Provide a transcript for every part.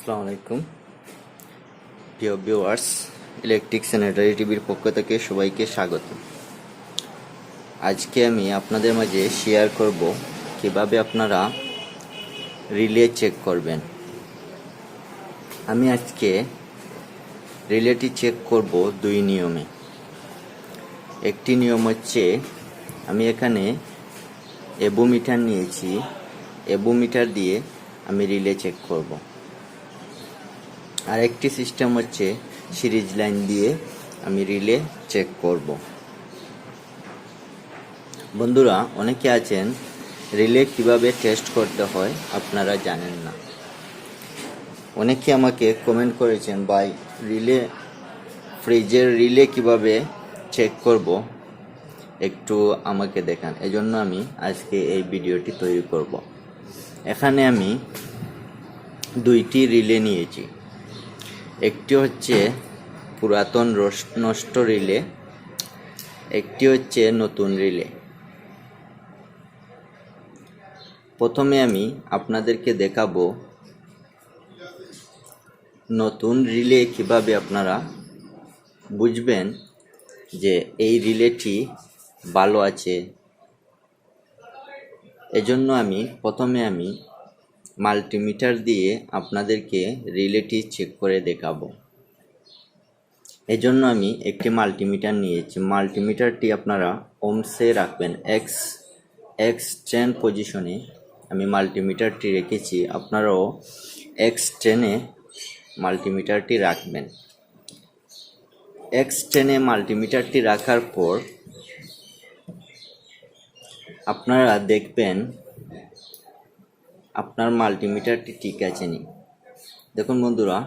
আসসালামু আলাইকুম প্রিয় ভিউয়ার্স, ইলেকট্রিক স্যানিটারি টিভির পক্ষ থেকে সবাইকে স্বাগত। আজকে আমি আপনাদের মাঝে শেয়ার করব কিভাবে আপনারা রিলে চেক করবেন। আমি আজকে রিলেটি চেক করব দুই নিয়মে। একটি নিয়ম হচ্ছে আমি এখানে এবুমিটার নিয়েছি, এবুমিটার দিয়ে আমি রিলে চেক করব। আর একটি সিস্টেম হচ্ছে সিরিজ লাইন দিয়ে আমি রিলে চেক করব। বন্ধুরা, অনেকে আছেন রিলে কিভাবে টেস্ট করতে হয় আপনারা জানেন না। অনেকে আমাকে কমেন্ট করেছেন, ভাই ফ্রিজের রিলে কিভাবে চেক করব একটু আমাকে দেখান। এজন্য আমি আজকে এই ভিডিওটি তৈরি করব। এখানে আমি দুইটি রিলে নিয়েছি। একটি হচ্ছে পুরাতন নষ্ট রিলে, একটি হচ্ছে নতুন রিলে। প্রথমে আমি আপনাদেরকে দেখাবো নতুন রিলে কিভাবে আপনারা বুঝবেন যে এই রিলেটি ভালো আছে। এজন্য প্রথমে আমি মাল্টিমিটার দিয়ে আপনাদেরকে রিলেটি চেক করে দেখাবো। এজন্য আমি একটি মাল্টিমিটার নিয়েছি। মাল্টিমিটারটি আপনারা ওমসে রাখবেন। X10 পজিশনে আমি মাল্টিমিটারটি রেখেছি। আপনারাও X10-এ মাল্টিমিটারটি রাখবেন। X10-এ মাল্টিমিটারটি রাখার পর আপনারা দেখবেন আপনার মাল্টিমিটারটি ঠিক আছে নি। দেখুন বন্ধুরা,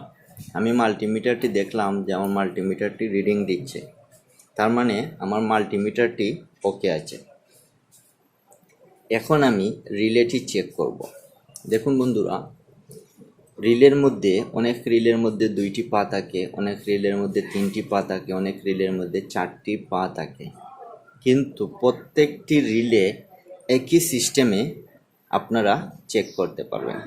আমি মাল্টিমিটারটি দেখলাম যে আমার মাল্টিমিটারটি রিডিং দিচ্ছে, তার মানে আমার মাল্টিমিটারটি ওকে আছে। এখন আমি রিলেটি চেক করব। দেখুন বন্ধুরা, অনেক রিলের মধ্যে 2টি পা থাকে, অনেক রিলের মধ্যে 3টি পা থাকে, অনেক রিলের মধ্যে 4টি পা থাকে। কিন্তু প্রত্যেকটি রিলে একই সিস্টেমে আপনারা চেক করতে পারবেন।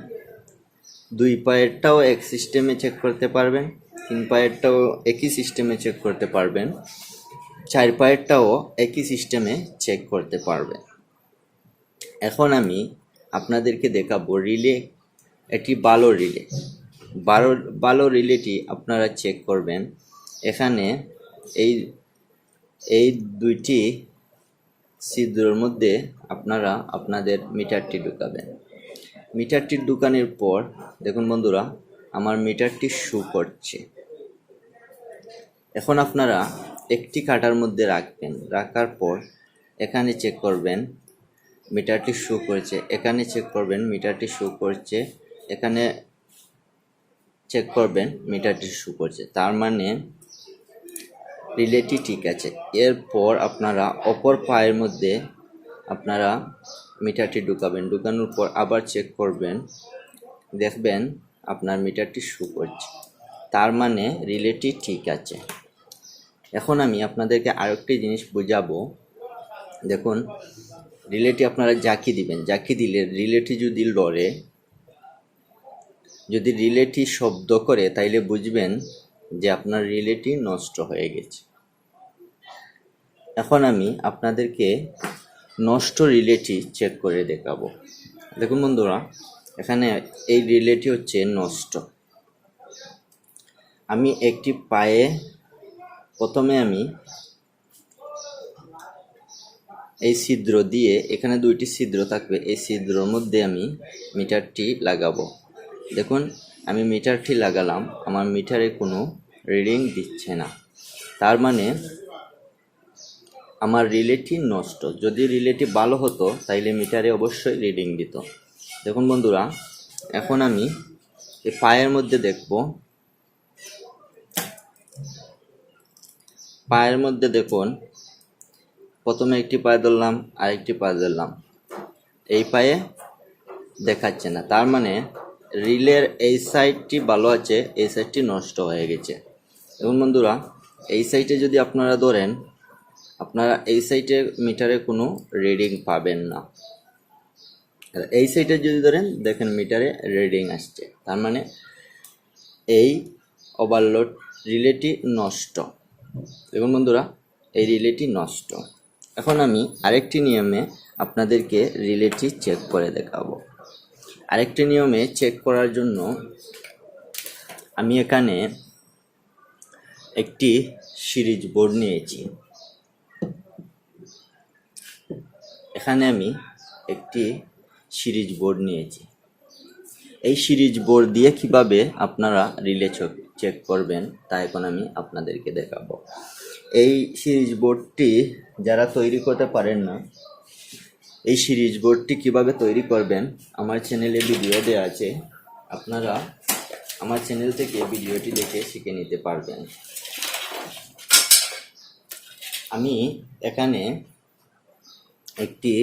2 পায়েরটাও এক সিস্টেমে চেক করতে পারবেন, 3 পায়েরটাও একই সিস্টেমে চেক করতে পারবেন, 4 পায়েরটাও একই সিস্টেমে চেক করতে পারবেন। এখন আমি আপনাদেরকে দেখাবো রিলে, এটি ভালো রিলে। ভালো রিলেটি আপনারা চেক করবেন। এখানে এই 2টি ছিদ্রের মধ্যে আপনারা আপনাদের মিটারটি ঢুকাবেন। মিটারটি ঢুকানোর পর দেখুন বন্ধুরা, আমার মিটারটি শো করছে। এখন আপনারা একটি কাটার মধ্যে রাখবেন। রাখার পর এখানে চেক করবেন মিটারটি শো করছে, এখানে চেক করবেন মিটারটি শো করছে, এখানে চেক করবেন মিটারটি শো করছে, তার মানে রিলেটি ঠিক আছে। এরপর আপনারা অপর পায়ের মধ্যে আপনারা মিটারটি ঢুকাবেন। ঢুকানোর পর আবার চেক করবেন, দেখবেন আপনার মিটারটি শো করছে, তার মানে রিলেটি ঠিক আছে। এখন আমি আপনাদেরকে আরেকটি জিনিস বোঝাবো। দেখুন, রিলেটি আপনারা জাকি দিবেন। জাকি দিলে রিলেটি যদি লড়ে, যদি রিলেটি শব্দ করে, তাইলে বুঝবেন যে আপনার রিলেটি নষ্ট হয়ে গেছে। এখন আমি আপনাদেরকে নষ্ট রিলেটি চেক করে দেখাবো। দেখুন বন্ধুরা, এখানে এই রিলেটি হচ্ছে নষ্ট। আমি একটি পায়ে প্রথমে আমি এই ছিদ্র দিয়ে, এখানে 2টি ছিদ্র থাকবে, এই ছিদ্রের মধ্যে আমি মিটারটি লাগাবো। দেখুন, আমি মিটারটি লাগালাম, আমার মিটারে কোনো রিডিং দিচ্ছে না, তার মানে আমার রিলেটি নষ্ট। যদি রিলেটি ভালো হতো তাইলে মিটারে অবশ্যই রিডিং দিত। দেখুন বন্ধুরা, এখন আমি এই পায়ের মধ্যে দেখব। পায়ের মধ্যে দেখুন, প্রথমে একটি পায়ে ধরলাম, আরেকটি পায়ে ধরলাম, এই পায়ে দেখাচ্ছে না, তার মানে রিলের এই সাইডটি ভালো আছে, এই সাইডটি নষ্ট হয়ে গেছে। এবং বন্ধুরা, এই সাইডে যদি আপনারা ধরেন, আপনারা এই সাইডে মিটারে কোনো রিডিং পাবেন না। এই সাইডে যদি ধরেন, দেখেন মিটারে রিডিং আসছে, তার মানে এই ওভারলোড রিলেটি নষ্ট। দেখুন বন্ধুরা, এই রিলেটি নষ্ট। এখন আমি আরেকটি নিয়মে আপনাদেরকে রিলেটি চেক করে দেখাবো। আরেকটি নিয়মে চেক করার জন্য আমি এখানে একটি সিরিজ বোর্ড নিয়েছি। এখানে আমি একটি সিরিজ বোর্ড নিয়েছি। এই সিরিজ বোর্ড দিয়ে কিভাবে আপনারা রিলে চেক করবেন তা এখন আমি আপনাদেরকে দেখাবো। এই সিরিজ বোর্ডটি যারা তৈরি করতে পারেন না, এই সিরিজ বোর্ডটি কিভাবে তৈরি করবেন আমার চ্যানেলে ভিডিও দেওয়া আছে, আপনারা আমার চ্যানেল থেকে ভিডিওটি দেখে শিখে নিতে পারবেন। আমি এখানে একটি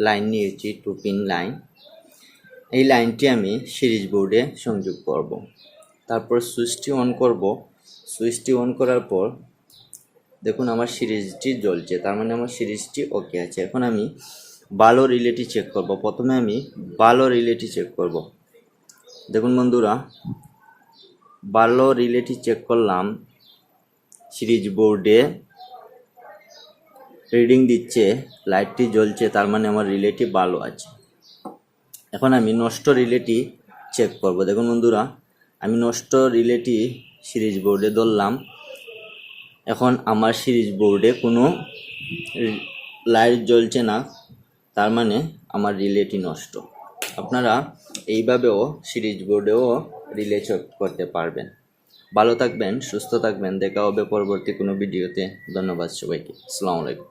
লাইন নিয়েছি, 2 পিন লাইন। এই লাইনটি আমি সিরিজ বোর্ডে সংযোগ করব। তারপর সুইচটি অন করব। সুইচটি অন করার পর দেখুন আমার সিরিজটি জ্বলছে, তার মানে আমার সিরিজটি ওকে আছে। এখন আমি ভালো রিলেটি চেক করব। প্রথমে আমি ভালো রিলেটি চেক করব। দেখুন বন্ধুরা, ভালো রিলেটি চেক করলাম। সিরিজ বোর্ডে রিডিং দিচ্ছে, লাইটটি জ্বলছে, তার মানে আমার রিলেটি ভালো আছে। এখন আমি নষ্ট রিলেটি চেক করব। দেখুন বন্ধুরা, আমি নষ্ট রিলেটি সিরিজ বোর্ডে ধরলাম। এখন আমার সিরিজ বোর্ডে কোনো লাইট জ্বলছে না, তার মানে আমার রিলেটি নষ্ট। আপনারা এইভাবেও সিরিজ বোর্ডেও রিলে চেক করতে পারবেন। ভালো থাকবেন, সুস্থ থাকবেন। দেখা হবে পরবর্তী কোনো ভিডিওতে। ধন্যবাদ সবাইকে। আসসালামু আলাইকুম।